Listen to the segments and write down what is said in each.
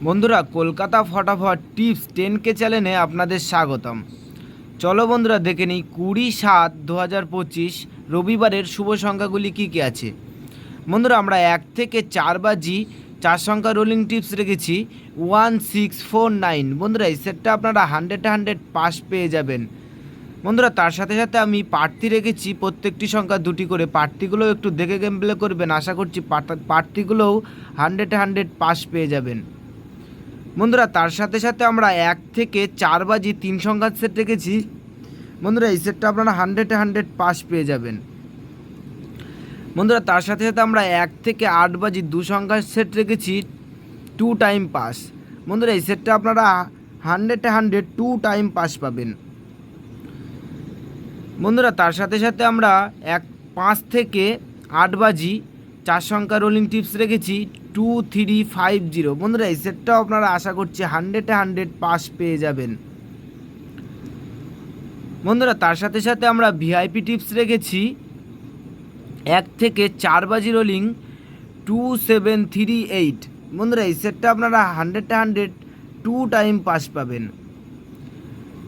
বন্ধুরা, কলকাতা ফটাফট tips 10K চ্যানেলে আপনাদের স্বাগতম। চলো বন্ধুরা, দেখে নিই 20/7/2025 রবিবারের শুভ সংখ্যাগুলি কী কী আছে। বন্ধুরা, আমরা 1 থেকে 4 বাজি 4 সংখ্যা রোলিং টিপস রেখেছি 1649। বন্ধুরা, এই সেটটা আপনারা 100 পাস পেয়ে যাবেন। বন্ধুরা, তার সাথে সাথে আমি প্রার্থী রেখেছি প্রত্যেকটি সংখ্যা 2টি করে। প্রার্থীগুলোও একটু দেখে গেম প্লে করবেন, আশা করছি প্রার্থীগুলোও 100 পাস পেয়ে যাবেন। বন্ধুরা, তার সাথে সাথে আমরা 1 থেকে 4 বাজি 3 সংখ্যার সেট রেখেছি। বন্ধুরা, এই সেটটা আপনারা 100 পাস পেয়ে যাবেন। বন্ধুরা, তার সাথে সাথে আমরা 1 থেকে 8 বাজি 2 সংখ্যার সেট রেখেছি 2 টাইম পাস। বন্ধুরা, এই সেটটা আপনারা 100 2 টাইম পাস পাবেন। বন্ধুরা, তার সাথে সাথে আমরা 5 থেকে 8 বাজি 4 সংখ্যা রোলিং টিপস রেখেছি 2350। বন্ধুরা, এই সেটটাও আপনারা আশা করছি 100 পাস পেয়ে যাবেন। বন্ধুরা, তার সাথে সাথে আমরা ভিআইপি টিপস রেখেছি 1 থেকে 4 বাজি রোলিং 2738। বন্ধুরা, এই সেটটা আপনারা 100 2 টাইম পাস পাবেন।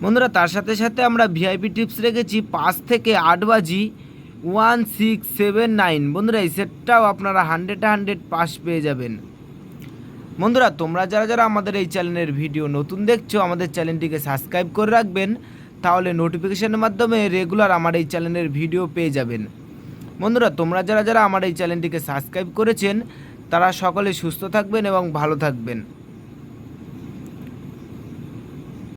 বন্ধুরা, তার সাথে সাথে আমরা ভিআইপি টিপস রেখেছি 5 থেকে 8 বাজি 1679। বন্ধুরা, এই সেটটাও আপনারা 100 পাস পেয়ে যাবেন। বন্ধুরা, তোমরা যারা যারা আমাদের এই চ্যানেলের ভিডিও নতুন দেখছো, আমাদের চ্যানেলটিকে সাবস্ক্রাইব করে রাখবেন, তাহলে নোটিফিকেশনের মাধ্যমে রেগুলার আমার এই চ্যানেলের ভিডিও পেয়ে যাবেন। বন্ধুরা, তোমরা যারা যারা আমার এই চ্যানেলটিকে সাবস্ক্রাইব করেছেন, তারা সকলে সুস্থ থাকবেন এবং ভালো থাকবেন।